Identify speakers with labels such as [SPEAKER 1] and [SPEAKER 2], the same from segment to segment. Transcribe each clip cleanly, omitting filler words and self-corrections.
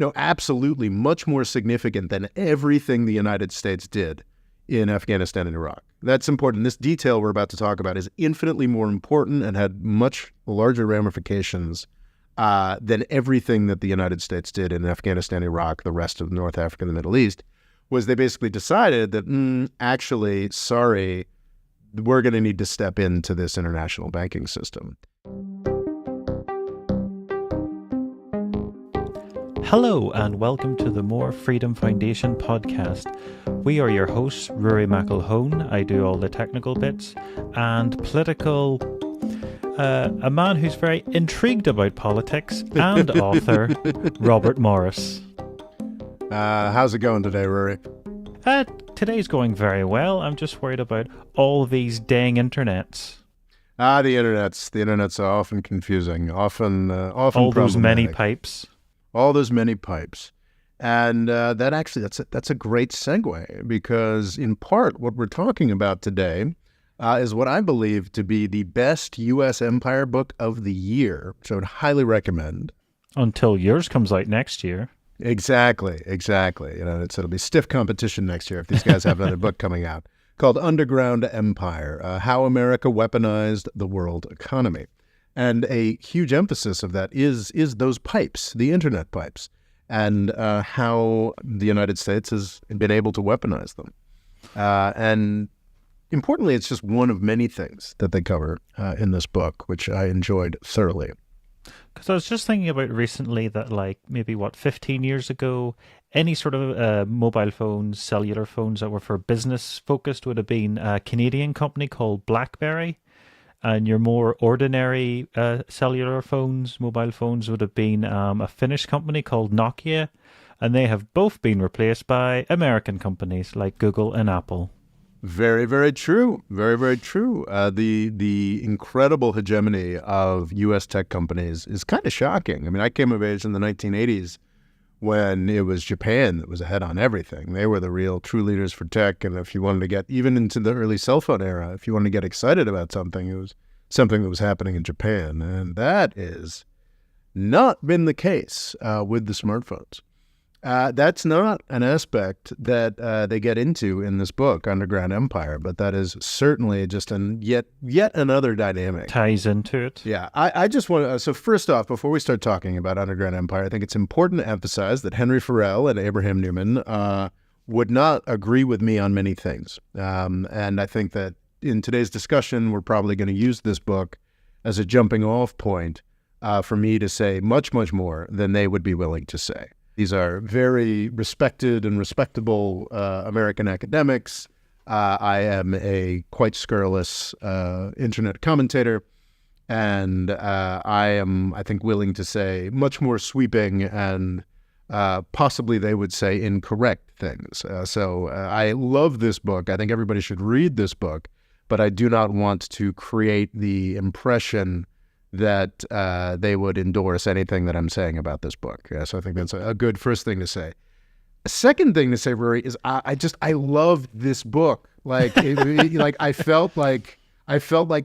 [SPEAKER 1] No, absolutely. Much more significant than everything the United States did in Afghanistan and Iraq. That's important. This detail we're about to talk about is infinitely more important and had much larger ramifications than everything that the United States did in Afghanistan, Iraq, the rest of North Africa, and the Middle East, was they basically decided that, actually, sorry, we're going to need to step into this international banking system.
[SPEAKER 2] Hello and welcome to the More Freedom Foundation podcast. We are your hosts, Rory McElhone. I do all the technical bits, and political, a man who's very intrigued about politics, and author, Robert Morris.
[SPEAKER 1] How's it going today, Rory?
[SPEAKER 2] Today's going very well. I'm just worried about all these dang internets.
[SPEAKER 1] The internet's often confusing, often
[SPEAKER 2] all those many pipes.
[SPEAKER 1] All those many pipes. And that's a great segue, because in part what we're talking about today is what I believe to be the best U.S. empire book of the year, which I would highly recommend.
[SPEAKER 2] Until yours comes out next year.
[SPEAKER 1] Exactly. It'll be stiff competition next year if these guys have another book coming out called Underground Empire, How America Weaponized the World Economy. And a huge emphasis of that is those pipes, the internet pipes, and how the United States has been able to weaponize them. And importantly, it's just one of many things that they cover in this book, which I enjoyed thoroughly.
[SPEAKER 2] Because I was just thinking about recently that, like, maybe 15 years ago, any sort of mobile phones, cellular phones that were for business focused would have been a Canadian company called BlackBerry. And your more ordinary cellular phones, mobile phones, would have been a Finnish company called Nokia. And they have both been replaced by American companies like Google and Apple.
[SPEAKER 1] Very, very true. Very, very true. The incredible hegemony of U.S. tech companies is kind of shocking. I mean, I came of age in the 1980s when it was Japan that was ahead on everything. They were the real true leaders for tech. And if you wanted to get, even into the early cell phone era, if you wanted to get excited about something, it was something that was happening in Japan. And that is not been the case with the smartphones. That's not an aspect that they get into in this book, Underground Empire, but that is certainly just yet another dynamic.
[SPEAKER 2] Ties into it.
[SPEAKER 1] Yeah, I just want to, so first off, before we start talking about Underground Empire, I think it's important to emphasize that Henry Farrell and Abraham Newman would not agree with me on many things. And I think that in today's discussion, we're probably going to use this book as a jumping off point for me to say much, much more than they would be willing to say. These are very respected and respectable American academics. I am a quite scurrilous internet commentator, and I am, I think, willing to say much more sweeping and possibly they would say incorrect things. So I love this book. I think everybody should read this book, but I do not want to create the impression that they would endorse anything that I'm saying about this book. So I think that's a good first thing to say. A second thing to say, Rory, is I loved this book. Like, I felt like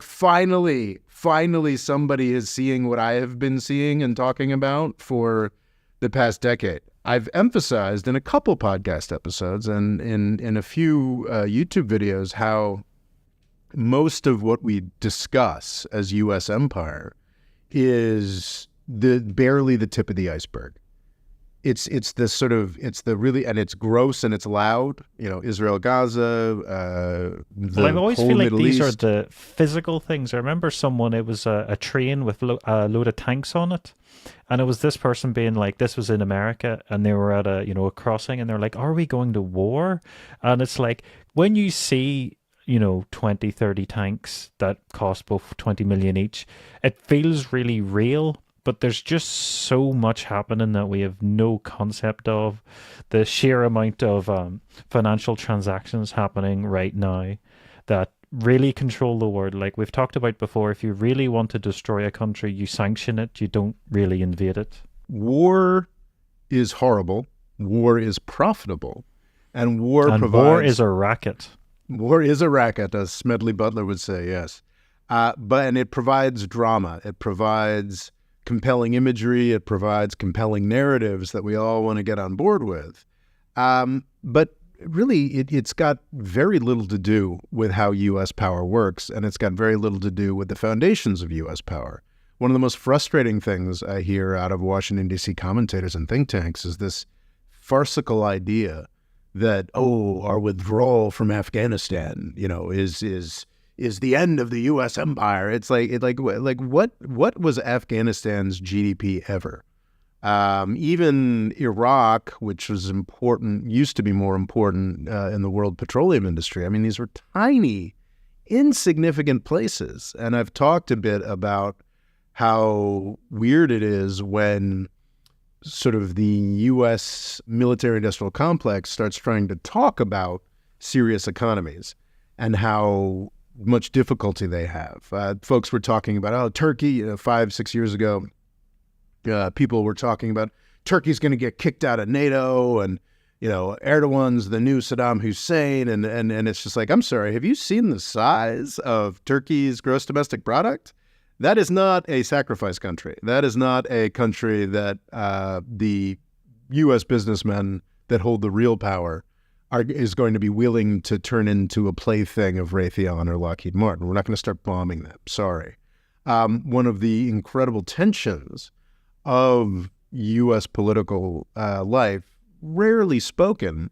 [SPEAKER 1] finally somebody is seeing what I have been seeing and talking about for the past decade. I've emphasized in a couple podcast episodes and in a few YouTube videos how most of what we discuss as U.S. empire is barely the tip of the iceberg. It's gross and it's loud. You know, Israel, Gaza.
[SPEAKER 2] Well, I always feel like these are the physical things. I remember it was a train with a load of tanks on it, and it was this person being like, this was in America, and they were at a crossing, and they're like, are we going to war? And it's like, when you see 20, 30 tanks that cost both 20 million each, it feels really real, but there's just so much happening that we have no concept of. The sheer amount of financial transactions happening right now that really control the world. Like we've talked about before, if you really want to destroy a country, you sanction it, you don't really invade it.
[SPEAKER 1] War is horrible. War is profitable. And war
[SPEAKER 2] is a racket.
[SPEAKER 1] War is a racket, as Smedley Butler would say, yes. And it provides drama. It provides compelling imagery. It provides compelling narratives that we all want to get on board with. But really, it's got very little to do with how U.S. power works, and it's got very little to do with the foundations of U.S. power. One of the most frustrating things I hear out of Washington, D.C. commentators and think tanks is this farcical idea that, our withdrawal from Afghanistan, is the end of the U.S. empire. It's like what was Afghanistan's GDP ever? Even Iraq, which was important, used to be more important in the world petroleum industry. I mean, these were tiny, insignificant places. And I've talked a bit about how weird it is when sort of the U.S. military-industrial complex starts trying to talk about serious economies and how much difficulty they have. Folks were talking about, Turkey, 5-6 years ago, people were talking about Turkey's going to get kicked out of NATO, and Erdogan's the new Saddam Hussein, and it's just like, I'm sorry, have you seen the size of Turkey's gross domestic product? That is not a sacrifice country. That is not a country that the U.S. businessmen that hold the real power is going to be willing to turn into a plaything of Raytheon or Lockheed Martin. We're not going to start bombing them. Sorry. One of the incredible tensions of U.S. political life, rarely spoken,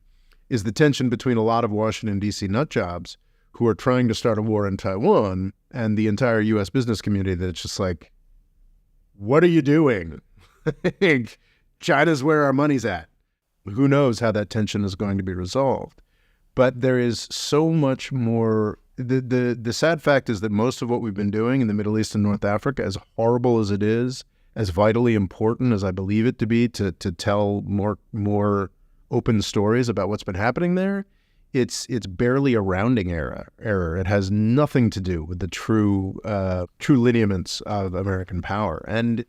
[SPEAKER 1] is the tension between a lot of Washington, D.C. nutjobs who are trying to start a war in Taiwan and the entire U.S. business community that's just like, what are you doing? China's where our money's at. Who knows how that tension is going to be resolved? But there is so much more. The sad fact is that most of what we've been doing in the Middle East and North Africa, as horrible as it is, as vitally important as I believe it to be to tell more open stories about what's been happening there, it's barely a rounding error. It has nothing to do with the true lineaments of American power. And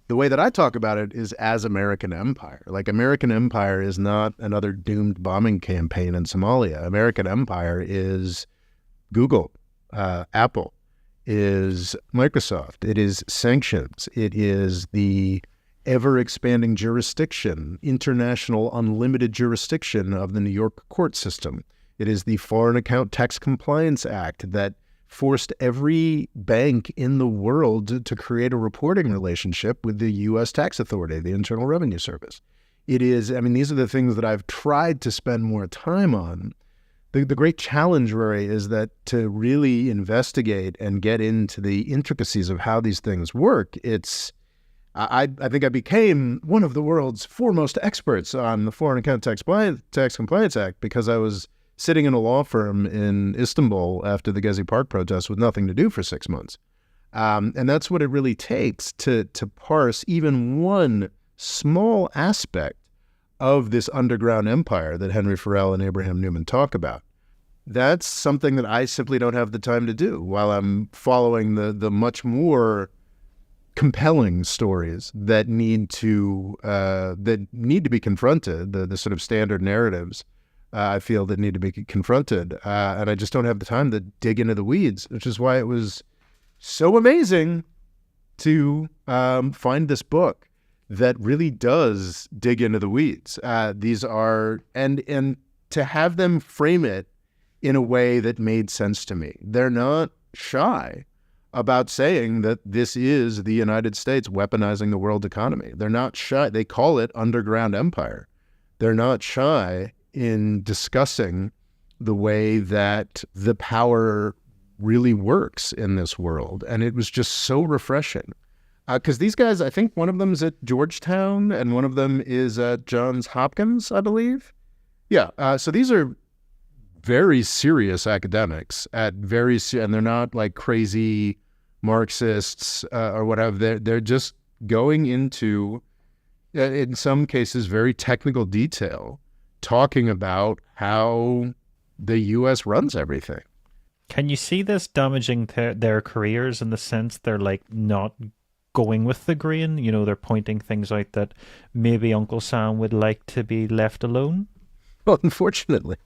[SPEAKER 1] the way that I talk about it is as American empire. Like, American empire is not another doomed bombing campaign in Somalia. American empire is Google, Apple, is Microsoft, it is sanctions, it is the ever-expanding jurisdiction, international unlimited jurisdiction of the New York court system. It is the Foreign Account Tax Compliance Act that forced every bank in the world to create a reporting relationship with the U.S. tax authority, the Internal Revenue Service. It is, these are the things that I've tried to spend more time on. The great challenge, Rory, is that to really investigate and get into the intricacies of how these things work, I think I became one of the world's foremost experts on the Foreign Account Tax Compliance Act because I was sitting in a law firm in Istanbul after the Gezi Park protests with nothing to do for 6 months. And that's what it really takes to parse even one small aspect of this underground empire that Henry Farrell and Abraham Newman talk about. That's something that I simply don't have the time to do while I'm following the much more compelling stories that need to be confronted, the sort of standard narratives I feel that need to be confronted. And I just don't have the time to dig into the weeds, which is why it was so amazing to find this book that really does dig into the weeds. These are, and to have them frame it in a way that made sense to me. They're not shy about saying that this is the United States weaponizing the world economy. They're not shy. They call it underground empire. They're not shy in discussing the way that the power really works in this world. And it was just so refreshing. Because these guys, I think one of them is at Georgetown and one of them is at Johns Hopkins, I believe. Yeah. So these are very serious academics and they're not like crazy Marxists or whatever. They're just going into, in some cases, very technical detail, talking about how the U.S. runs everything.
[SPEAKER 2] Can you see this damaging their careers in the sense they're like not going with the grain? You know, they're pointing things out that maybe Uncle Sam would like to be left alone?
[SPEAKER 1] Well, unfortunately,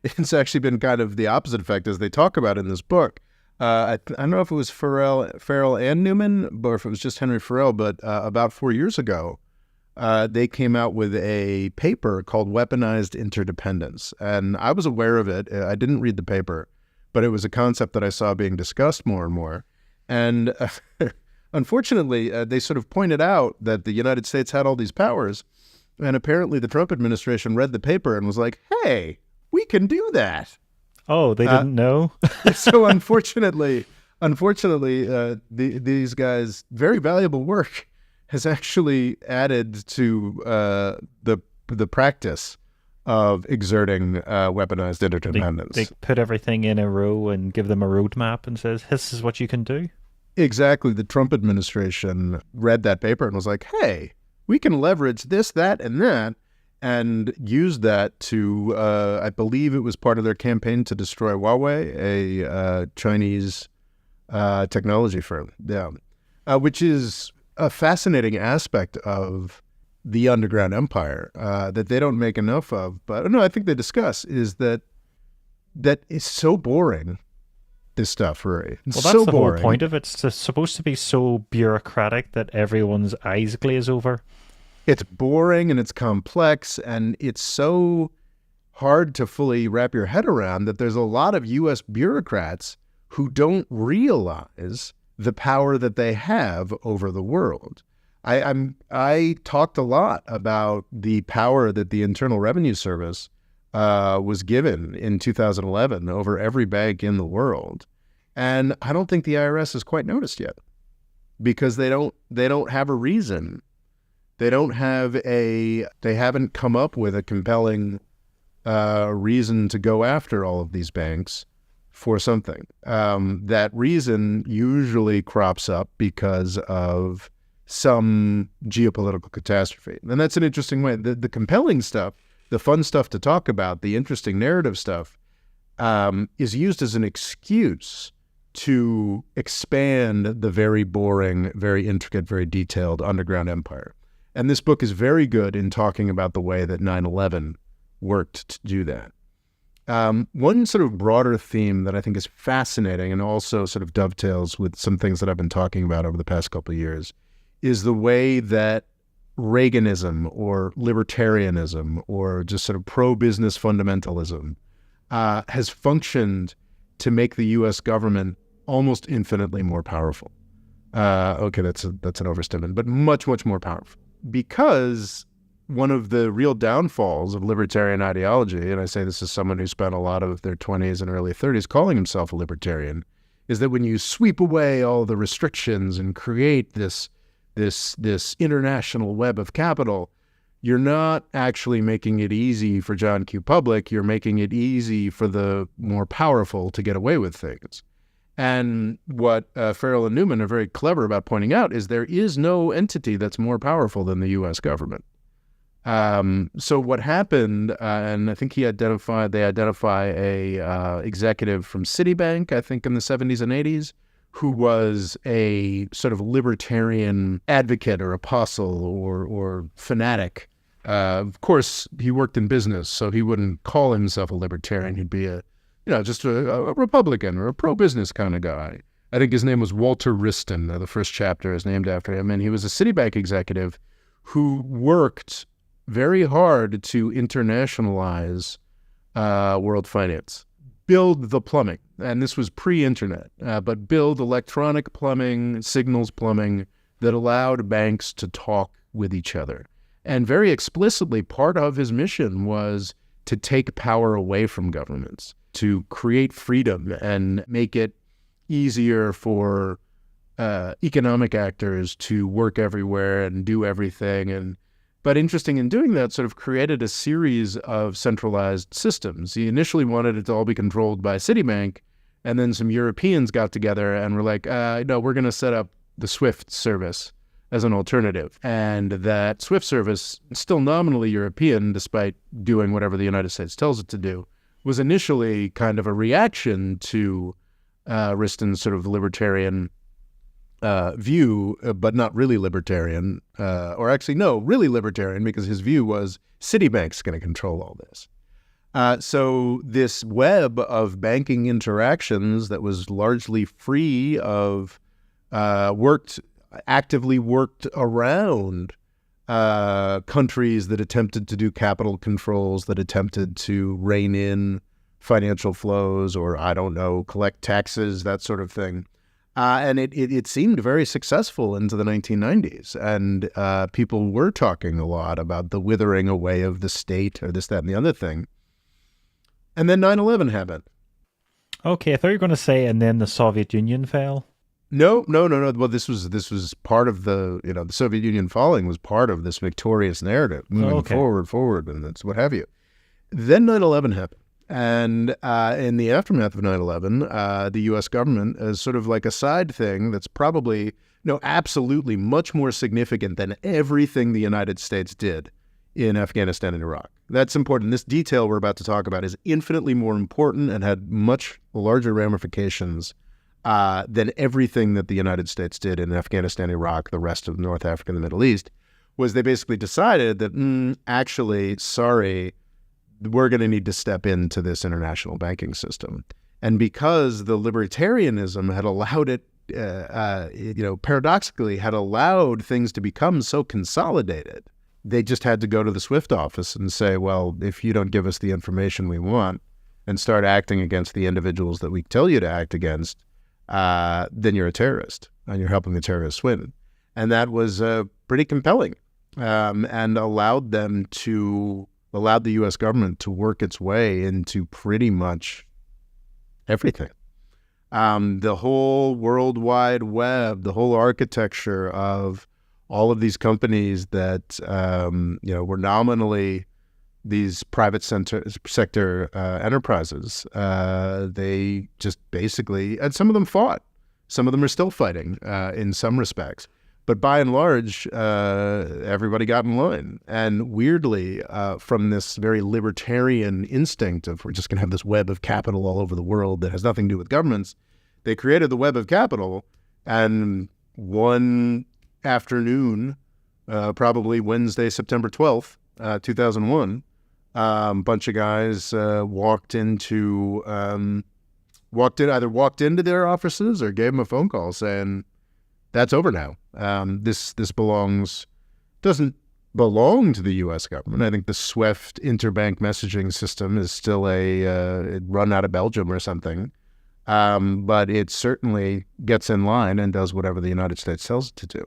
[SPEAKER 1] it's actually been kind of the opposite effect as they talk about in this book. I don't know if it was Farrell and Newman, or if it was just Henry Farrell, but about 4 years ago, they came out with a paper called Weaponized Interdependence. And I was aware of it. I didn't read the paper, but it was a concept that I saw being discussed more and more. And unfortunately, they sort of pointed out that the United States had all these powers. And apparently the Trump administration read the paper and was like, hey, we can do that.
[SPEAKER 2] Oh, they didn't know?
[SPEAKER 1] So unfortunately, these guys' very valuable work has actually added to the practice of exerting weaponized interdependence.
[SPEAKER 2] They put everything in a row and give them a roadmap and says, this is what you can do?
[SPEAKER 1] Exactly. The Trump administration read that paper and was like, hey, we can leverage this, that, and use that to, I believe it was part of their campaign to destroy Huawei, a Chinese technology firm, which is a fascinating aspect of the underground empire that they don't make enough of. But no, I think they discuss is that it's so boring, this stuff, Rory. It's
[SPEAKER 2] that's
[SPEAKER 1] so
[SPEAKER 2] the
[SPEAKER 1] boring.
[SPEAKER 2] Whole point of it. It's supposed to be so bureaucratic that everyone's eyes glaze over.
[SPEAKER 1] It's boring and it's complex and it's so hard to fully wrap your head around that there's a lot of U.S. bureaucrats who don't realize the power that they have over the world. I talked a lot about the power that the Internal Revenue Service was given in 2011 over every bank in the world. And I don't think the IRS has quite noticed yet because they don't have a reason. They haven't come up with a compelling reason to go after all of these banks for something. That reason usually crops up because of some geopolitical catastrophe. And that's an interesting way. The compelling stuff, the fun stuff to talk about, the interesting narrative stuff, is used as an excuse to expand the very boring, very intricate, very detailed underground empire. And this book is very good in talking about the way that 9/11 worked to do that. One sort of broader theme that I think is fascinating and also sort of dovetails with some things that I've been talking about over the past couple of years is the way that Reaganism or libertarianism or just sort of pro-business fundamentalism has functioned to make the U.S. government almost infinitely more powerful. Okay, that's an overstatement, but much, much more powerful. Because one of the real downfalls of libertarian ideology, and I say this as someone who spent a lot of their 20s and early 30s calling himself a libertarian, is that when you sweep away all the restrictions and create this international web of capital, you're not actually making it easy for John Q. Public, you're making it easy for the more powerful to get away with things. And what Farrell and Newman are very clever about pointing out is there is no entity that's more powerful than the U.S. government. So what happened, and I think they identify a executive from Citibank, I think in the 70s and 80s, who was a sort of libertarian advocate or apostle or fanatic. Of course, he worked in business, so he wouldn't call himself a libertarian. He'd be just a Republican or a pro-business kind of guy. I think his name was Walter Wriston. The first chapter is named after him. And he was a Citibank executive who worked very hard to internationalize world finance, build the plumbing. And this was pre-internet, but build electronic plumbing, signals plumbing that allowed banks to talk with each other. And very explicitly, part of his mission was to take power away from governments, to create freedom and make it easier for economic actors to work everywhere and do everything. But interesting in doing that, sort of created a series of centralized systems. He initially wanted it to all be controlled by Citibank, and then some Europeans got together and were like, no, we're going to set up the SWIFT service as an alternative. And that SWIFT service, still nominally European, despite doing whatever the United States tells it to do, was initially kind of a reaction to Wriston's sort of libertarian view, but not really libertarian, or actually, no, really libertarian, because his view was Citibank's going to control all this. So this web of banking interactions that was largely free of actively worked around countries that attempted to do capital controls, that attempted to rein in financial flows, or I don't know, collect taxes, that sort of thing. And it seemed very successful into the 1990s. And people were talking a lot about the withering away of the state, or this, that, and the other thing. And then 9/11 happened.
[SPEAKER 2] Okay, I thought you were going to say, and then the Soviet Union fell.
[SPEAKER 1] No. Well, this was part of the Soviet Union falling was part of this victorious narrative, moving forward, and that's what have you. Then 9/11 happened. And in the aftermath of 9/11, the U.S. government, as sort of like a side thing that's probably, absolutely much more significant than everything the United States did in Afghanistan and Iraq. That's important. This detail we're about to talk about is infinitely more important and had much larger ramifications than everything that the United States did in Afghanistan, Iraq, the rest of North Africa and the Middle East. Was they basically decided that, actually, sorry, we're going to need to step into this international banking system. And because the libertarianism had allowed it, paradoxically had allowed things to become so consolidated, they just had to go to the SWIFT office and say, well, if you don't give us the information we want and start acting against the individuals that we tell you to act against, then you're a terrorist and you're helping the terrorists win. And that was pretty compelling, and allowed the U.S. government to work its way into pretty much everything. The whole World Wide Web, the whole architecture of all of these companies that were nominally these private sector enterprises, they just basically, and some of them fought. Some of them are still fighting in some respects. But by and large, everybody got in line. And weirdly, from this very libertarian instinct of we're just going to have this web of capital all over the world that has nothing to do with governments, they created the web of capital. And one afternoon, probably Wednesday, September 12th, 2001, a bunch of guys either walked into their offices or gave them a phone call saying, that's over now. This doesn't belong to the U.S. government. I think the SWIFT interbank messaging system is still it run out of Belgium or something. But it certainly gets in line and does whatever the United States tells it to do.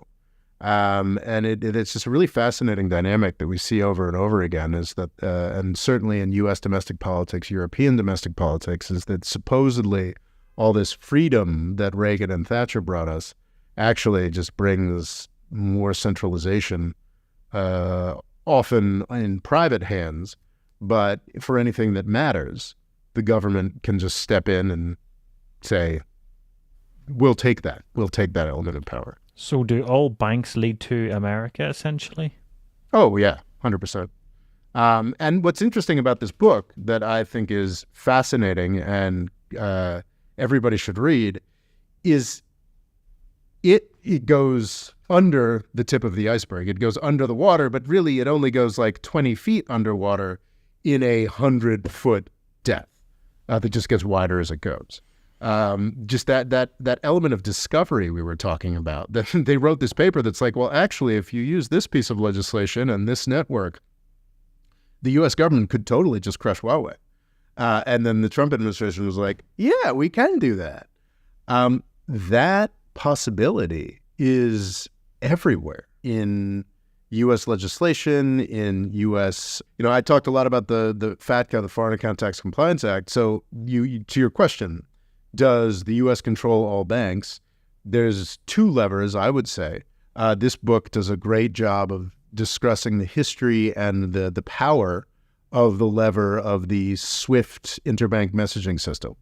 [SPEAKER 1] And it's just a really fascinating dynamic that we see over and over again, is that, and certainly in U.S. domestic politics, European domestic politics, is that supposedly all this freedom that Reagan and Thatcher brought us actually just brings more centralization, often in private hands. But for anything that matters, the government can just step in and say, we'll take that element of power.
[SPEAKER 2] So do all banks lead to America, essentially?
[SPEAKER 1] Oh, yeah, 100%. And what's interesting about this book that I think is fascinating and everybody should read is it goes under the tip of the iceberg. It goes under the water, but really it only goes like 20 feet underwater in a 100-foot depth that just gets wider as it goes. Just that element of discovery we were talking about. That they wrote this paper that's like, well, actually, if you use this piece of legislation and this network, the U.S. government could totally just crush Huawei. And then the Trump administration was like, yeah, we can do that. That possibility is everywhere in U.S. legislation, in U.S. I talked a lot about the FATCA, the Foreign Account Tax Compliance Act. So you to your question, does the U.S. control all banks? There's two levers, I would say. This book does a great job of discussing the history and the power of the lever of the SWIFT interbank messaging system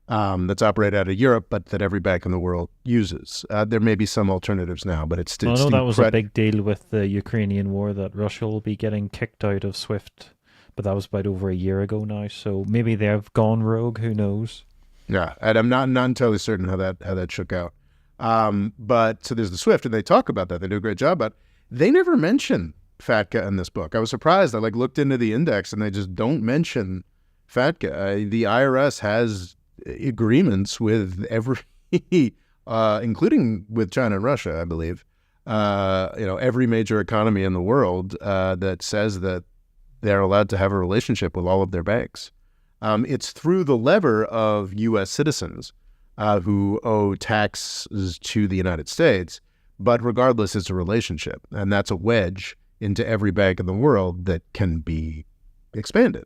[SPEAKER 1] that's operated out of Europe, but that every bank in the world uses. There may be some alternatives now, but it's
[SPEAKER 2] I know that was a big deal with the Ukrainian war, that Russia will be getting kicked out of SWIFT, but that was about over a year ago now. So maybe they've gone rogue. Who knows?
[SPEAKER 1] Yeah, and I'm not entirely certain how that shook out. But so there's the SWIFT, and they talk about that. They do a great job, but they never mention FATCA in this book. I was surprised. I looked into the index, and they just don't mention fat guy. The IRS has agreements with every, including with China and Russia, I believe, every major economy in the world that says that they're allowed to have a relationship with all of their banks. It's through the lever of U.S. citizens who owe taxes to the United States, but regardless, it's a relationship, and that's a wedge into every bank in the world that can be expanded.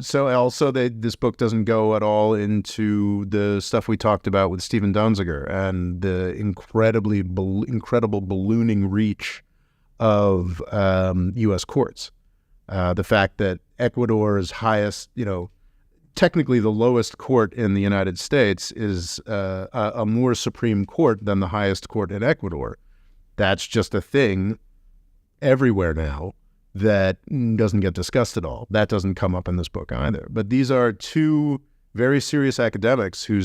[SPEAKER 1] So also, this book doesn't go at all into the stuff we talked about with Stephen Donziger and the incredible ballooning reach of U.S. courts. The fact that Ecuador's highest, technically the lowest court in the United States is a more supreme court than the highest court in Ecuador. That's just a thing everywhere now that doesn't get discussed at all. That doesn't come up in this book either. But these are two very serious academics who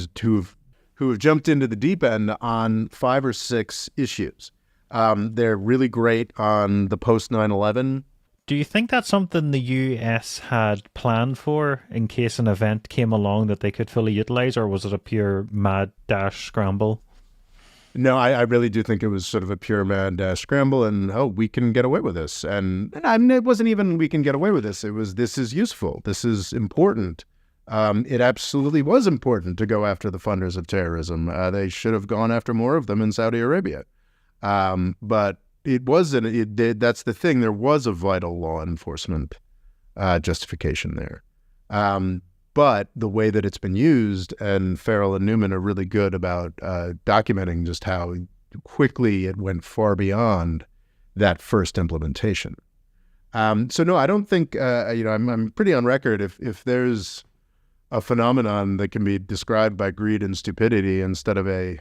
[SPEAKER 1] have jumped into the deep end on 5 or 6 issues. They're really great on the post 9/11.
[SPEAKER 2] Do you think that's something the US had planned for in case an event came along that they could fully utilize, or was it a pure mad dash scramble?
[SPEAKER 1] No, I really do think it was sort of a pure mad dash scramble, and we can get away with this. And I mean, it wasn't even we can get away with this. It was, this is useful. This is important. It absolutely was important to go after the funders of terrorism. They should have gone after more of them in Saudi Arabia. But it wasn't. That's the thing. There was a vital law enforcement justification there. But the way that it's been used, and Farrell and Newman are really good about documenting just how quickly it went far beyond that first implementation. So no, I don't think, I'm pretty on record. If there's a phenomenon that can be described by greed and stupidity instead of a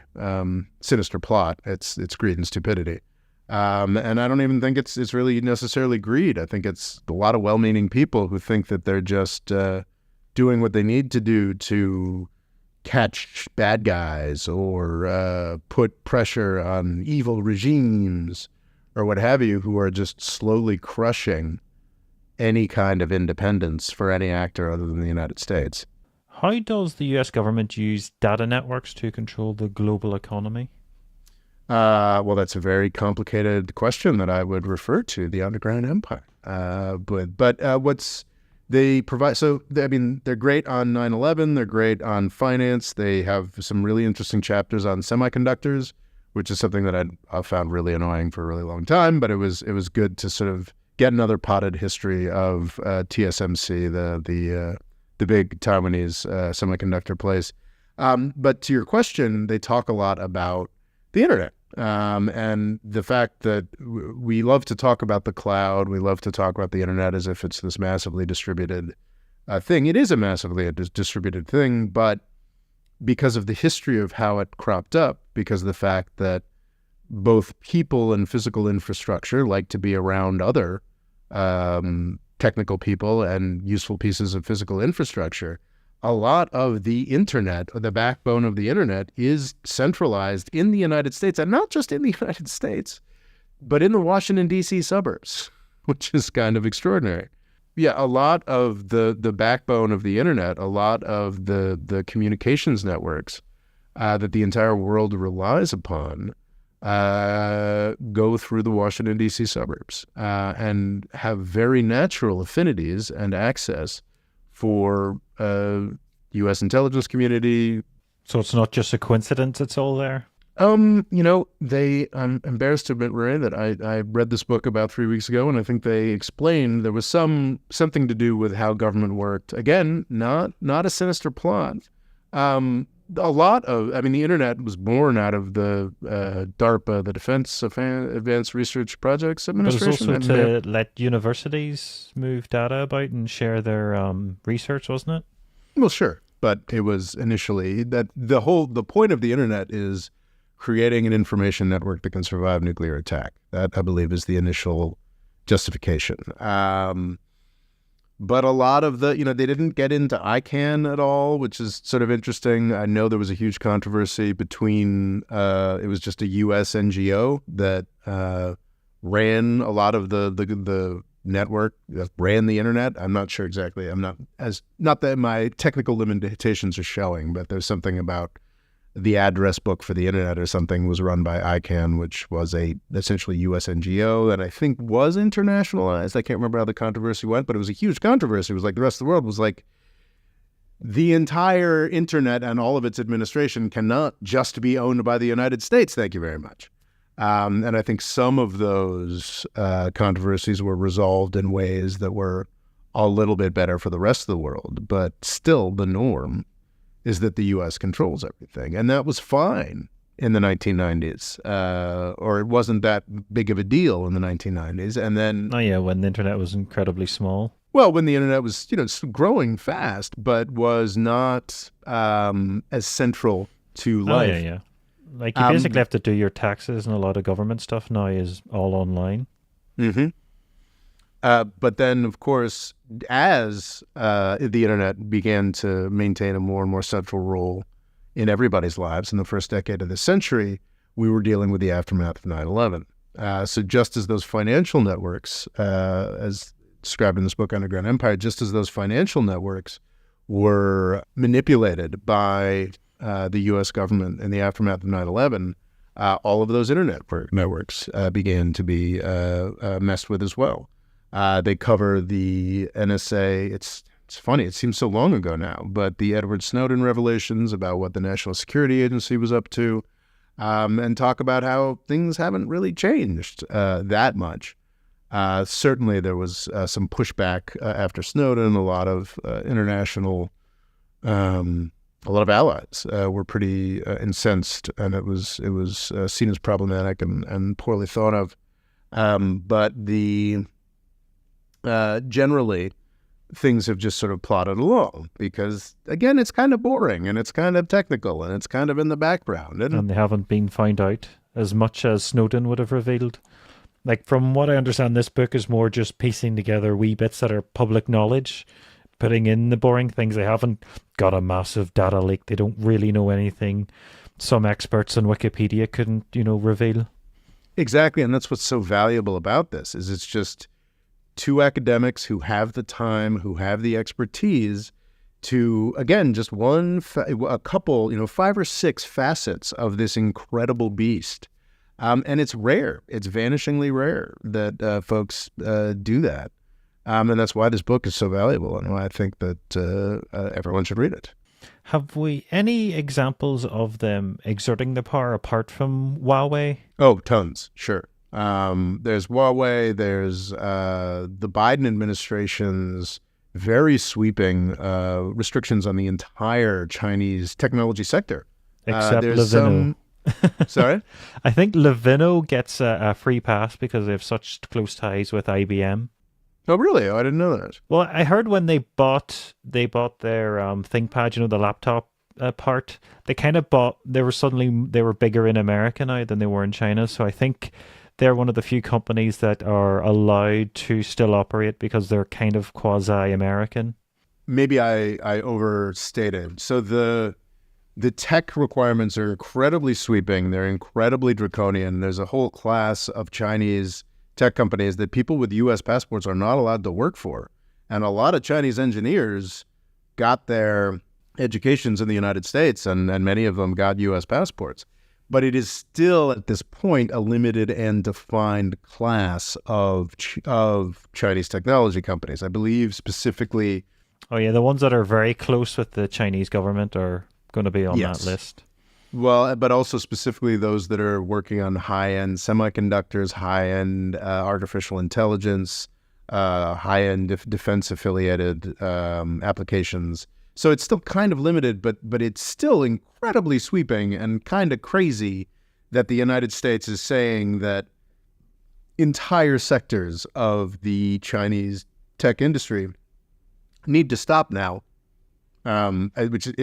[SPEAKER 1] sinister plot, it's greed and stupidity. And I don't even think it's really necessarily greed. I think it's a lot of well-meaning people who think that they're just doing what they need to do to catch bad guys or put pressure on evil regimes or what have you, who are just slowly crushing any kind of independence for any actor other than the United States.
[SPEAKER 2] How does the US government use data networks to control the global economy?
[SPEAKER 1] Well, that's a very complicated question that I would refer to the underground empire. They provide, they're great on 9/11, they're great on finance, they have some really interesting chapters on semiconductors, which is something that I found really annoying for a really long time, but it was good to sort of get another potted history of TSMC, the big Taiwanese semiconductor place. But to your question, they talk a lot about the internet. And the fact that we love to talk about the cloud, we love to talk about the internet as if it's this massively distributed thing. It is a massively distributed thing, but because of the history of how it cropped up, because of the fact that both people and physical infrastructure like to be around other technical people and useful pieces of physical infrastructure, a lot of the internet, or the backbone of the internet, is centralized in the United States, and not just in the United States, but in the Washington, D.C. suburbs, which is kind of extraordinary. Yeah, a lot of the backbone of the internet, a lot of the communications networks that the entire world relies upon go through the Washington, D.C. suburbs and have very natural affinities and access for U.S. intelligence community.
[SPEAKER 2] So it's not just a coincidence it's all there?
[SPEAKER 1] I'm embarrassed to admit, Ray, that I read this book about 3 weeks ago, and I think they explained there was something to do with how government worked. Again, not a sinister plot. The internet was born out of the DARPA, the Defense Advanced Research Projects Administration.
[SPEAKER 2] But it was also to let universities move data about and share their research, wasn't it?
[SPEAKER 1] Well, sure. But it was initially that the point of the internet is creating an information network that can survive nuclear attack. That, I believe, is the initial justification. But a lot of they didn't get into ICANN at all, which is sort of interesting. I know there was a huge controversy between, it was just a U.S. NGO that ran a lot of the network that ran the internet. I'm not sure exactly. Not that my technical limitations are showing, but there's something about the address book for the internet or something was run by ICANN, which was a essentially U.S. NGO that I think was internationalized. I can't remember how the controversy went, but it was a huge controversy. It was like the rest of the world was like, the entire internet and all of its administration cannot just be owned by the United States. Thank you very much. And I think some of those controversies were resolved in ways that were a little bit better for the rest of the world. But still, the norm is that the U.S. controls everything. And that was fine in the 1990s, or it wasn't that big of a deal in the 1990s. And then...
[SPEAKER 2] Oh, yeah, when the internet was incredibly small.
[SPEAKER 1] Well, when the internet was, growing fast, but was not as central to life.
[SPEAKER 2] Oh, yeah. Like, you basically have to do your taxes, and a lot of government stuff now is all online.
[SPEAKER 1] Mm-hmm. But then, of course, as the internet began to maintain a more and more central role in everybody's lives in the first decade of the century, we were dealing with the aftermath of 9/11. So just as those financial networks, as described in this book, Underground Empire, just as those financial networks were manipulated by the U.S. government in the aftermath of 9/11, all of those internet networks began to be messed with as well. They cover the NSA. It's funny, it seems so long ago now, but the Edward Snowden revelations about what the National Security Agency was up to, and talk about how things haven't really changed that much. Certainly there was some pushback after Snowden. A lot of international, a lot of allies were pretty incensed, and it was seen as problematic and poorly thought of. But generally, things have just sort of plodded along because, again, it's kind of boring and it's kind of technical and it's kind of in the background.
[SPEAKER 2] And they haven't been found out as much as Snowden would have revealed. Like, from what I understand, this book is more just piecing together wee bits that are public knowledge, putting in the boring things. They haven't got a massive data leak. They don't really know anything some experts on Wikipedia couldn't, reveal.
[SPEAKER 1] Exactly, and that's what's so valuable about this, is it's just two academics who have the time, who have the expertise to, again, just a couple, 5 or 6 facets of this incredible beast. And it's rare. It's vanishingly rare that folks do that. And that's why this book is so valuable and why I think that everyone should read it.
[SPEAKER 2] Have we any examples of them exerting the power apart from Huawei?
[SPEAKER 1] Oh, tons, sure. There's Huawei, there's the Biden administration's very sweeping restrictions on the entire Chinese technology sector.
[SPEAKER 2] Except Levino.
[SPEAKER 1] Sorry?
[SPEAKER 2] I think Levino gets a free pass because they have such close ties with IBM.
[SPEAKER 1] Oh, really? Oh, I didn't know that.
[SPEAKER 2] Well, I heard when they bought their ThinkPad, the laptop part, they were bigger in America now than they were in China. So I think they're one of the few companies that are allowed to still operate because they're kind of quasi-American.
[SPEAKER 1] Maybe I overstated. So the tech requirements are incredibly sweeping. They're incredibly draconian. There's a whole class of Chinese tech companies that people with U.S. passports are not allowed to work for. And a lot of Chinese engineers got their educations in the United States, and many of them got U.S. passports. But it is still, at this point, a limited and defined class of Chinese technology companies. I believe specifically...
[SPEAKER 2] Oh, yeah, the ones that are very close with the Chinese government are going to be on that list.
[SPEAKER 1] Well, but also specifically those that are working on high-end semiconductors, high-end artificial intelligence, high-end defense-affiliated applications. So it's still kind of limited, but it's still incredibly sweeping and kind of crazy that the United States is saying that entire sectors of the Chinese tech industry need to stop now. Just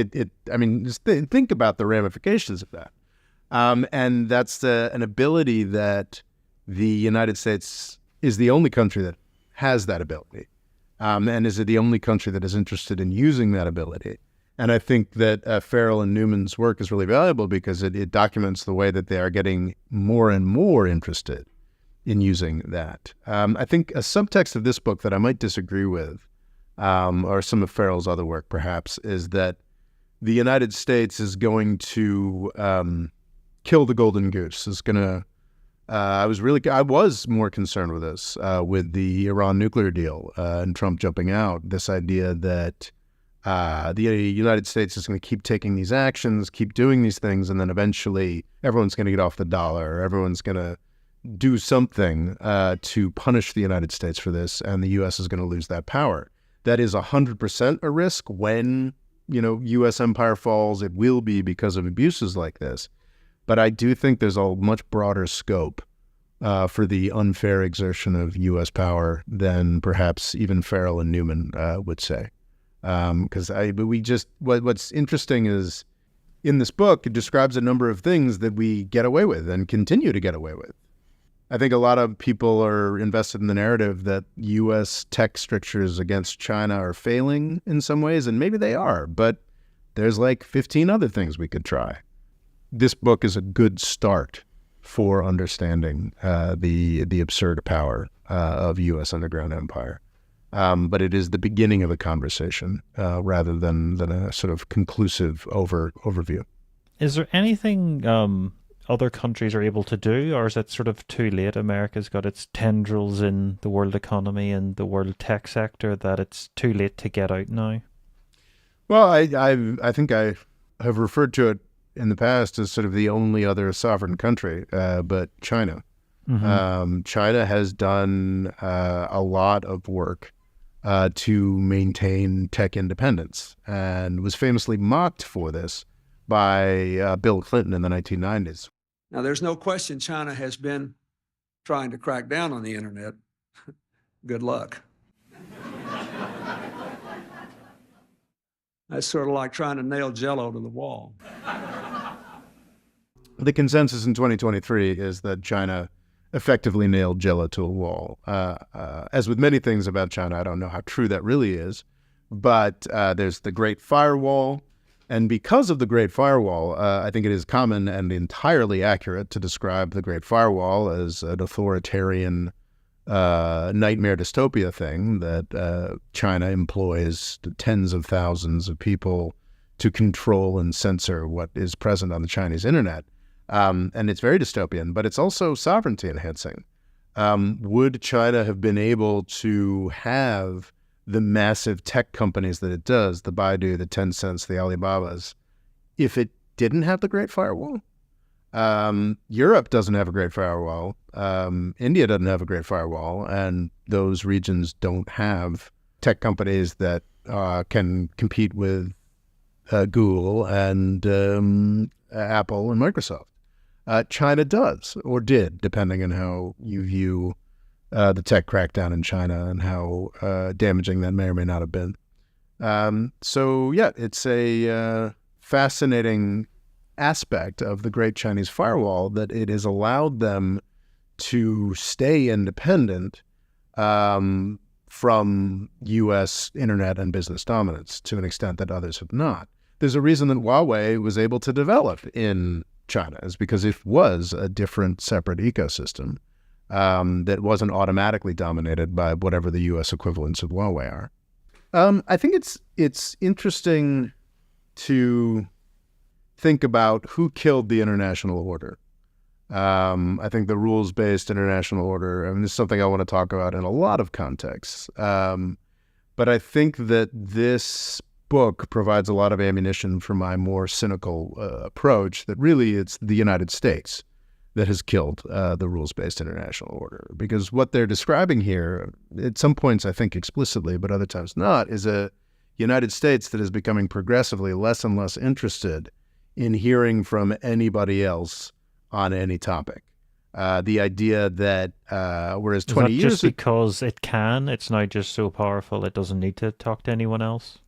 [SPEAKER 1] think about the ramifications of that. And that's an ability that the United States is the only country that has that ability. And is the only country that is interested in using that ability. And I think that Farrell and Newman's work is really valuable because it documents the way that they are getting more and more interested in using that. I think a subtext of this book that I might disagree with, or some of Farrell's other work perhaps, is that the United States is going to kill the golden goose. Is going to. I was more concerned with this with the Iran nuclear deal and Trump jumping out. This idea that the United States is going to keep taking these actions, keep doing these things, and then eventually everyone's going to get off the dollar. Everyone's going to do something to punish the United States for this, and the U.S. is going to lose that power. That is 100% a risk when, U.S. empire falls. It will be because of abuses like this. But I do think there's a much broader scope for the unfair exertion of U.S. power than perhaps even Farrell and Newman would say. Because what's interesting is in this book, it describes a number of things that we get away with and continue to get away with. I think a lot of people are invested in the narrative that U.S. tech strictures against China are failing in some ways, and maybe they are, but there's like 15 other things we could try. This book is a good start for understanding the absurd power of U.S. underground empire. But it is the beginning of a conversation rather than a sort of conclusive overview.
[SPEAKER 2] Is there anything other countries are able to do, or is it sort of too late? America's got its tendrils in the world economy and the world tech sector that it's too late to get out now?
[SPEAKER 1] Well, I think I have referred to it in the past as sort of the only other sovereign country, but China. Mm-hmm. China has done a lot of work to maintain tech independence and was famously mocked for this by Bill Clinton in the 1990s.
[SPEAKER 3] Now, there's no question China has been trying to crack down on the internet. Good luck. That's sort of like trying to nail Jell-O to the wall.
[SPEAKER 1] The consensus in 2023 is that China effectively nailed Jell-O to a wall. As with many things about China, I don't know how true that really is, but there's the Great Firewall. And because of the Great Firewall, I think it is common and entirely accurate to describe the Great Firewall as an authoritarian nightmare dystopia thing that China employs tens of thousands of people to control and censor what is present on the Chinese internet. And it's very dystopian, but it's also sovereignty enhancing. Would China have been able to have the massive tech companies that it does, the Baidu, the Tencents, the Alibabas, if it didn't have the Great Firewall? Europe doesn't have a Great Firewall. India doesn't have a Great Firewall, and those regions don't have tech companies that can compete with Google and Apple and Microsoft. China does, or did, depending on how you view the tech crackdown in China and how damaging that may or may not have been. So yeah, it's a fascinating aspect of the Great Chinese Firewall that it has allowed them to stay independent from U.S. internet and business dominance to an extent that others have not. There's a reason that Huawei was able to develop in China, is because it was a different, separate ecosystem that wasn't automatically dominated by whatever the U.S. equivalents of Huawei are. I think it's interesting to think about who killed the international order. I think the rules-based international order, this is something I want to talk about in a lot of contexts. But I think that this book provides a lot of ammunition for my more cynical approach that really it's the United States that has killed the rules-based international order. Because what they're describing here, at some points I think explicitly, but other times not, is a United States that is becoming progressively less and less interested in hearing from anybody else on any topic. The idea that whereas 20 years...
[SPEAKER 2] just because it can, it's now just so powerful it doesn't need to talk to anyone else?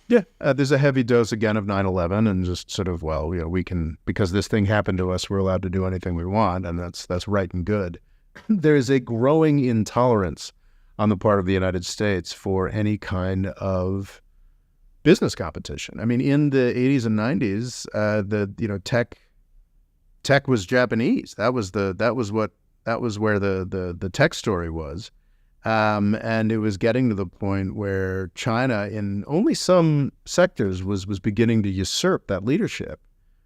[SPEAKER 1] Yeah, there's a heavy dose again of 9/11 and just sort of, we can, because this thing happened to us, we're allowed to do anything we want, and that's right and good. There is a growing intolerance on the part of the United States for any kind of business competition. In the 80s and 90s, tech was Japanese. That was what That was where the tech story was. And it was getting to the point where China, in only some sectors, was beginning to usurp that leadership.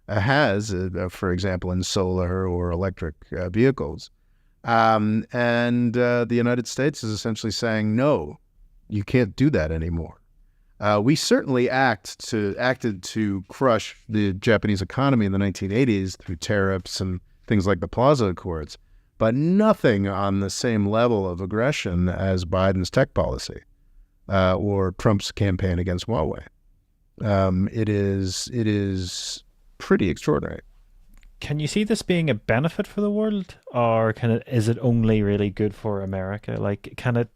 [SPEAKER 1] For example, in solar or electric vehicles. And the United States is essentially saying, no, you can't do that anymore. We certainly acted to crush the Japanese economy in the 1980s through tariffs and things like the Plaza Accords, but nothing on the same level of aggression as Biden's tech policy or Trump's campaign against Huawei. It is pretty extraordinary.
[SPEAKER 2] Can you see this being a benefit for the world, or is it only really good for America? Like, can it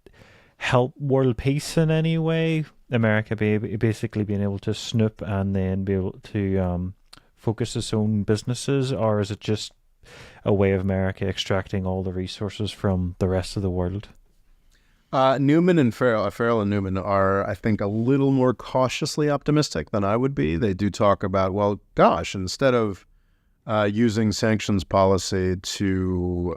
[SPEAKER 2] help world peace in any way? America basically being able to snoop and then be able to focus its own businesses, or is it just a way of America extracting all the resources from the rest of the world?
[SPEAKER 1] Newman and Farrell and Newman are, I think, a little more cautiously optimistic than I would be. They do talk about, well, gosh, instead of using sanctions policy to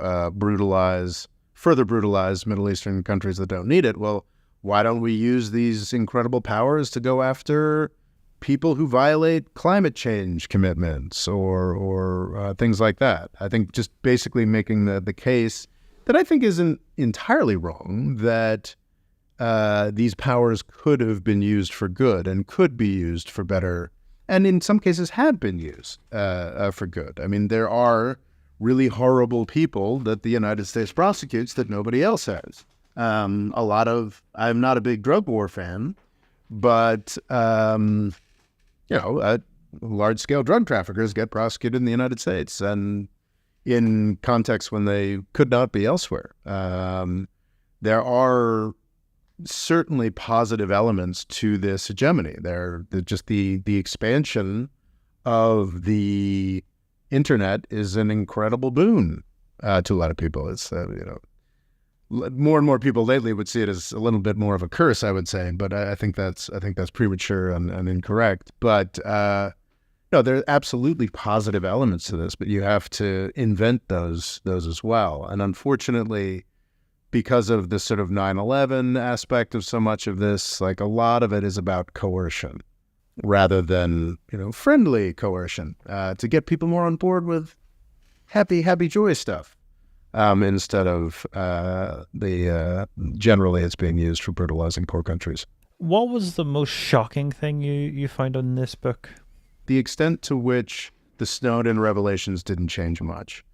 [SPEAKER 1] further brutalize Middle Eastern countries that don't need it, well, why don't we use these incredible powers to go after people who violate climate change commitments or things like that? I think just basically making the case that I think isn't entirely wrong, that these powers could have been used for good and could be used for better, and in some cases have been used for good. I mean, there are really horrible people that the United States prosecutes that nobody else has. I'm not a big drug war fan, but large-scale drug traffickers get prosecuted in the United States, and in contexts when they could not be elsewhere. There are certainly positive elements to this hegemony. Just the expansion of the internet is an incredible boon to a lot of people. It's more and more people lately would see it as a little bit more of a curse, I would say, but I think that's premature and incorrect. But no, there are absolutely positive elements to this, but you have to invent those as well. And unfortunately, because of the sort of 9/11 aspect of so much of this, like a lot of it is about coercion rather than, friendly coercion to get people more on board with happy, joy stuff. Instead of generally it's being used for brutalizing poor countries.
[SPEAKER 2] What was the most shocking thing you found in this book?
[SPEAKER 1] The extent to which the Snowden revelations didn't change much.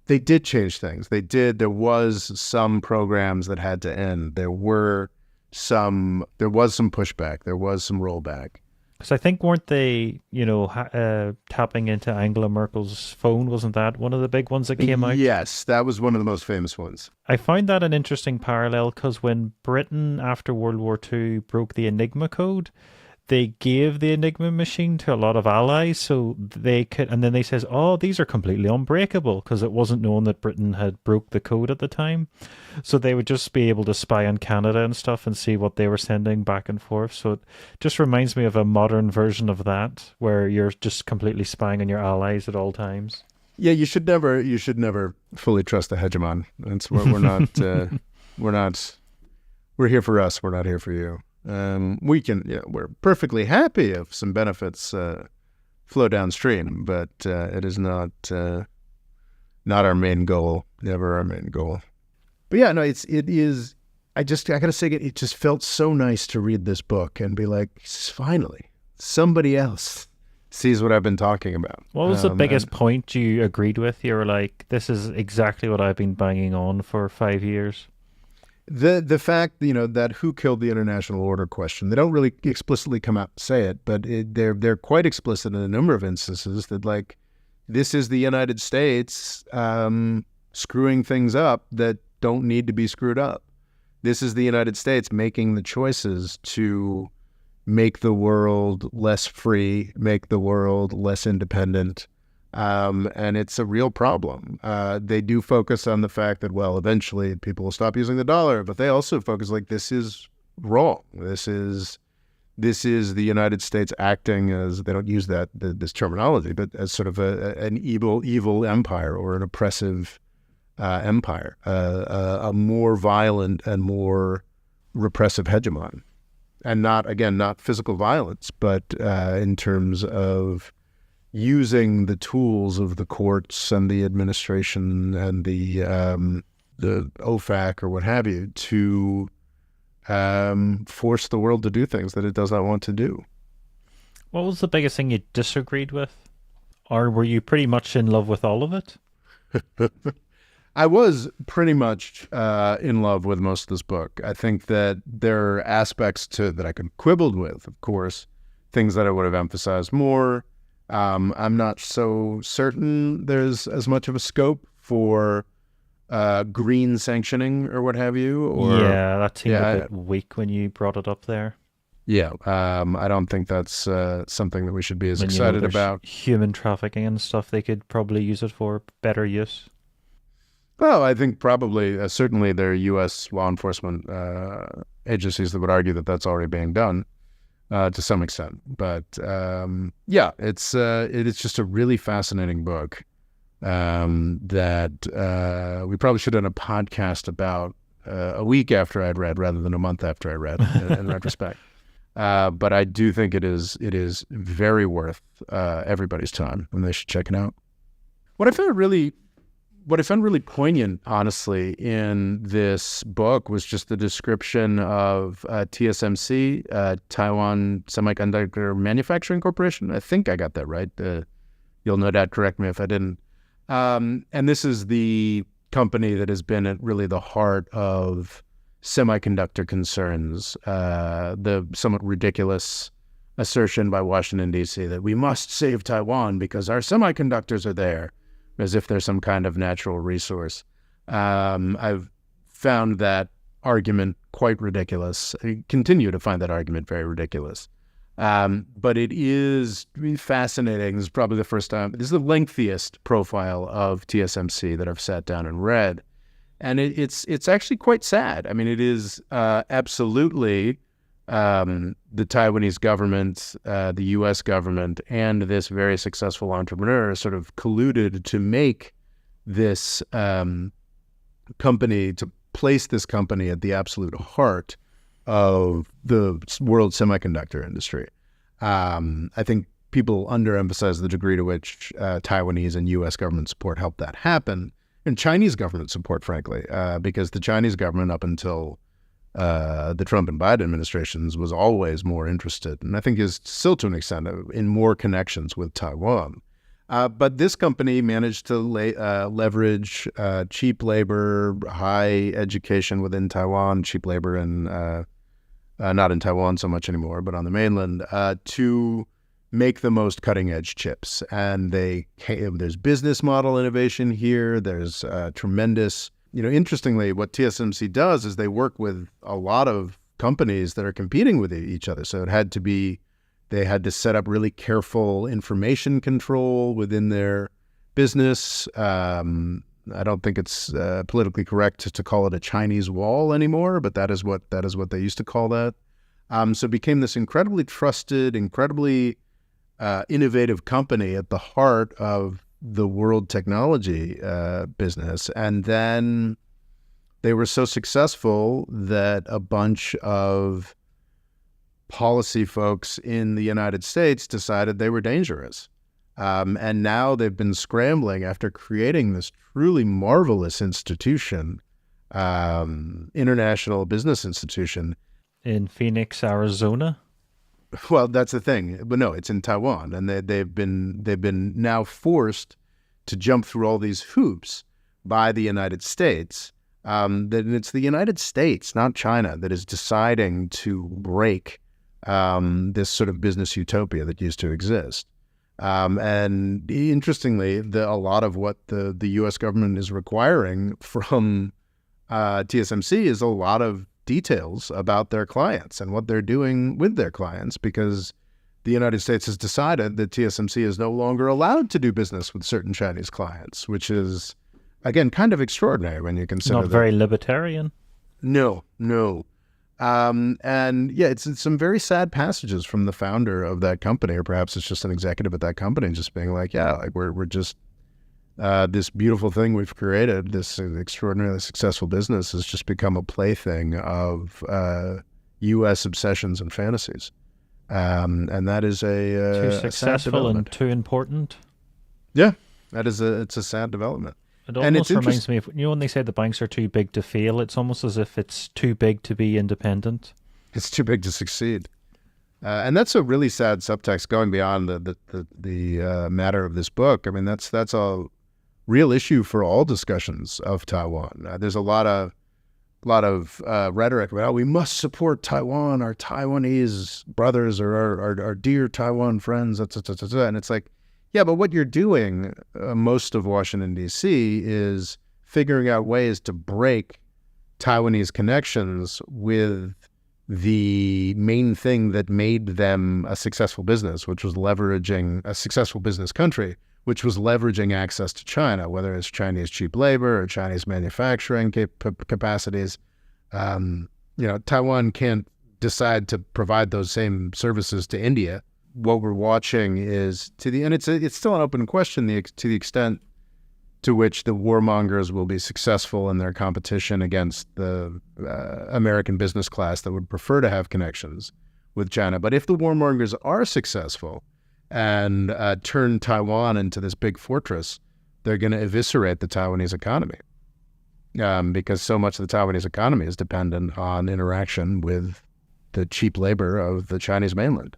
[SPEAKER 1] They did change things. They did. There was some programs that had to end. There was some pushback. There was some rollback.
[SPEAKER 2] Because I think, weren't they, tapping into Angela Merkel's phone? Wasn't that one of the big ones that came out?
[SPEAKER 1] Yes, that was one of the most famous ones.
[SPEAKER 2] I find that an interesting parallel, because when Britain, after World War II, broke the Enigma code, they gave the Enigma machine to a lot of allies so they could, and then they says, oh, these are completely unbreakable, because it wasn't known that Britain had broke the code at the time. So they would just be able to spy on Canada and stuff and see what they were sending back and forth. So it just reminds me of a modern version of that, where you're just completely spying on your allies at all times.
[SPEAKER 1] Yeah, you should never fully trust a hegemon. We're here for us. We're not here for you. We're perfectly happy if some benefits flow downstream, but it is not our main goal. Never our main goal. But yeah, no, it is. I gotta say, it just felt so nice to read this book and be like, finally, somebody else sees what I've been talking about.
[SPEAKER 2] What was the biggest point you agreed with? You were like, this is exactly what I've been banging on for 5 years.
[SPEAKER 1] The fact, that who killed the international order question, they don't really explicitly come out and say it, but they're quite explicit in a number of instances that, like, this is the United States screwing things up that don't need to be screwed up. This is the United States making the choices to make the world less free, make the world less independent. And it's a real problem. They do focus on the fact that, well, eventually people will stop using the dollar, but they also focus like, this is wrong. This is the United States acting as, they don't use this terminology, but as sort of an evil empire or an oppressive empire, a more violent and more repressive hegemon. And not physical violence, but in terms of using the tools of the courts and the administration and the OFAC or what have you to force the world to do things that it does not want to do.
[SPEAKER 2] What was the biggest thing you disagreed with? Or were you pretty much in love with all of it?
[SPEAKER 1] I was pretty much in love with most of this book. I think that there are aspects to that I could quibble with, of course, things that I would have emphasized more. I'm not so certain there's as much of a scope for green sanctioning or what have you. Or,
[SPEAKER 2] yeah, that seemed a bit weak when you brought it up there.
[SPEAKER 1] Yeah, I don't think that's something that we should be as excited about.
[SPEAKER 2] Human trafficking and stuff, they could probably use it for better use.
[SPEAKER 1] Well, I think probably, certainly there are U.S. law enforcement agencies that would argue that that's already being done to some extent. But yeah, it's just a really fascinating book that we probably should have done a podcast about a week after I'd read rather than a month after I read in retrospect. But I do think it is very worth everybody's time, and they should check it out. What I found really poignant, honestly, in this book was just the description of TSMC, Taiwan Semiconductor Manufacturing Corporation. I think I got that right. You'll no doubt correct me if I didn't. And this is the company that has been at really the heart of semiconductor concerns, the somewhat ridiculous assertion by Washington, D.C. that we must save Taiwan because our semiconductors are there, as if there's some kind of natural resource. I've found that argument quite ridiculous. I continue to find that argument very ridiculous. But it is fascinating. This is probably the first time. This is the lengthiest profile of TSMC that I've sat down and read. And it's actually quite sad. I mean, it is absolutely the Taiwanese government, the U.S. government, and this very successful entrepreneur sort of colluded to make this company, to place this company at the absolute heart of the world semiconductor industry. I think people underemphasize the degree to which Taiwanese and U.S. government support helped that happen, and Chinese government support, frankly, because the Chinese government up until the Trump and Biden administrations was always more interested, and I think is still to an extent, in more connections with Taiwan. But this company managed to leverage cheap labor, high education within Taiwan, cheap labor in, not in Taiwan so much anymore, but on the mainland, to make the most cutting-edge chips. And there's business model innovation here. There's tremendous... interestingly, what TSMC does is they work with a lot of companies that are competing with each other. So they had to set up really careful information control within their business. I don't think it's politically correct to call it a Chinese wall anymore, but that is what they used to call that. So it became this incredibly trusted, incredibly innovative company at the heart of the world technology business. And then they were so successful that a bunch of policy folks in the United States decided they were dangerous. And now they've been scrambling after creating this truly marvelous institution, international business institution.
[SPEAKER 2] In Phoenix, Arizona?
[SPEAKER 1] Well, that's the thing. But no, it's in Taiwan, and they've been now forced to jump through all these hoops by the United States. That it's the United States, not China, that is deciding to break this sort of business utopia that used to exist. And interestingly, a lot of what the U.S. government is requiring from TSMC is a lot of details about their clients and what they're doing with their clients, because the United States has decided that TSMC is no longer allowed to do business with certain Chinese clients, which is, again, kind of extraordinary when you consider
[SPEAKER 2] not very libertarian.
[SPEAKER 1] No. And yeah, it's some very sad passages from the founder of that company, or perhaps it's just an executive at that company just being like, yeah, like we're just this beautiful thing we've created, this extraordinarily successful business, has just become a plaything of U.S. obsessions and fantasies. And that is
[SPEAKER 2] too
[SPEAKER 1] successful
[SPEAKER 2] and too important.
[SPEAKER 1] Yeah, it's a sad development.
[SPEAKER 2] It almost reminds me of, when they say the banks are too big to fail, it's almost as if it's too big to be independent.
[SPEAKER 1] It's too big to succeed. And that's a really sad subtext going beyond the matter of this book. I mean, that's a real issue for all discussions of Taiwan. There's a lot of rhetoric about we must support Taiwan, our Taiwanese brothers or our dear Taiwan friends, and it's like, yeah, but what you're doing, most of Washington, D.C., is figuring out ways to break Taiwanese connections with the main thing that made them a successful business, which was leveraging a successful business country, which was leveraging access to China, whether it's Chinese cheap labor or Chinese manufacturing capacities. Taiwan can't decide to provide those same services to India. What we're watching is and it's still an open question to the extent to which the warmongers will be successful in their competition against the American business class that would prefer to have connections with China. But if the warmongers are successful and turn Taiwan into this big fortress, they're going to eviscerate the Taiwanese economy because so much of the Taiwanese economy is dependent on interaction with the cheap labor of the Chinese mainland.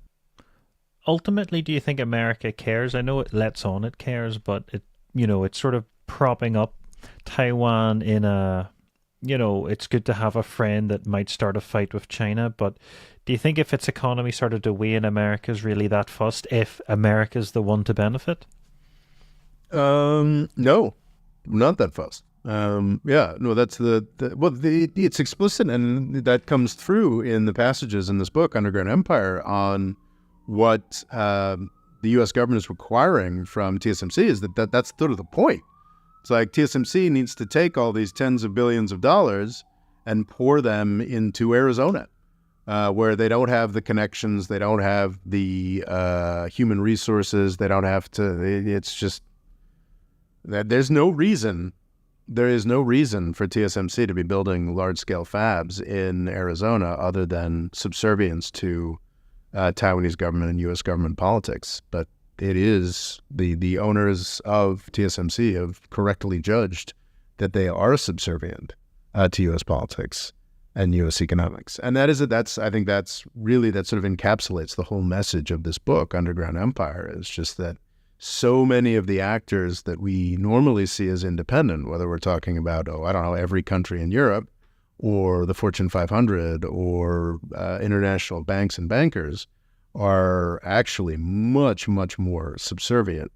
[SPEAKER 2] Ultimately, do you think America cares? I know it lets on it cares, but it's sort of propping up Taiwan in it's good to have a friend that might start a fight with China, but do you think if its economy started to wane, America's really that fussed if America's the one to benefit?
[SPEAKER 1] No, not that fussed. That's it's explicit, and that comes through in the passages in this book, Underground Empire, on what the U.S. government is requiring from TSMC is that's sort of the point. It's like TSMC needs to take all these tens of billions of dollars and pour them into Arizona, where they don't have the connections, they don't have the human resources, they don't have to. It's just that there is no reason for TSMC to be building large-scale fabs in Arizona other than subservience to Taiwanese government and U.S. government politics. But it is the owners of TSMC have correctly judged that they are subservient to U.S. politics and U.S. economics. And I think that sort of encapsulates the whole message of this book, Underground Empire, is just that so many of the actors that we normally see as independent, whether we're talking about, every country in Europe, or the Fortune 500, or international banks and bankers, are actually much, much more subservient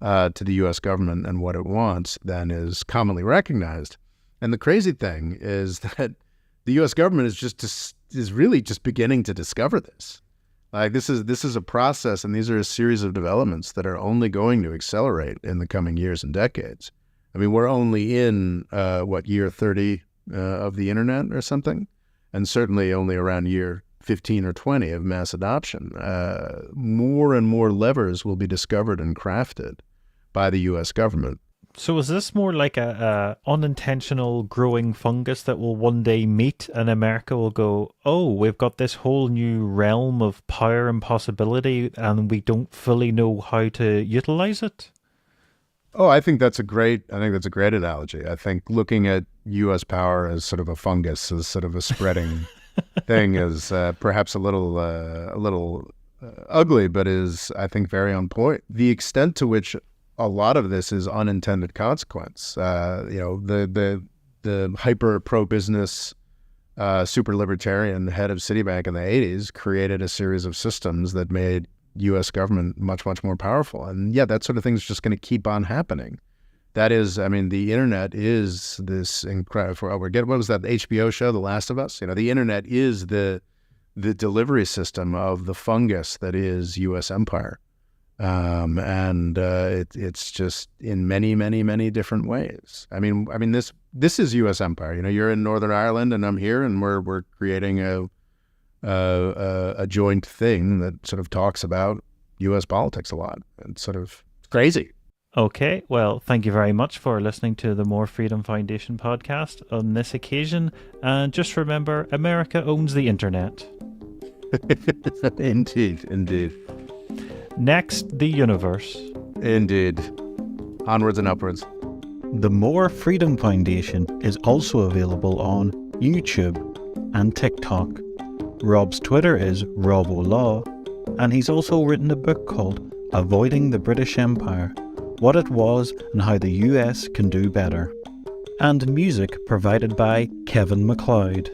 [SPEAKER 1] to the U.S. government and what it wants than is commonly recognized. And the crazy thing is that the U.S. government is really just beginning to discover this. Like this is a process, and these are a series of developments that are only going to accelerate in the coming years and decades. I mean, we're only in year 30 of the internet or something, and certainly only around year 15 or 20 of mass adoption. More and more levers will be discovered and crafted by the U.S. government.
[SPEAKER 2] So is this more like a unintentional growing fungus that will one day meet, and America will go, oh, we've got this whole new realm of power and possibility, and we don't fully know how to utilize it?
[SPEAKER 1] Oh, I think that's a great analogy. I think looking at U.S. power as sort of a fungus, as sort of a spreading thing, is perhaps a little ugly, but is, I think, very on point. The extent to which a lot of this is unintended consequence. The hyper pro-business, super libertarian head of Citibank in the 80s created a series of systems that made U.S. government much, much more powerful. And yeah, that sort of thing is just going to keep on happening. That is, I mean, the internet is this incredible. What was that HBO show, The Last of Us? The internet is the delivery system of the fungus that is U.S. empire. It's just in many, many, many different ways. I mean, this is U.S. empire. You're in Northern Ireland and I'm here, and we're creating a joint thing that sort of talks about U.S. politics a lot. It's sort of crazy.
[SPEAKER 2] Okay, well, thank you very much for listening to the More Freedom Foundation podcast on this occasion. And just remember, America owns the internet.
[SPEAKER 1] Indeed.
[SPEAKER 2] Next, the universe.
[SPEAKER 1] Indeed. Onwards and upwards.
[SPEAKER 4] The More Freedom Foundation is also available on YouTube and TikTok. Rob's Twitter is RobOLaw, and he's also written a book called Avoiding the British Empire: What It Was and How the US Can Do Better. And music provided by Kevin MacLeod.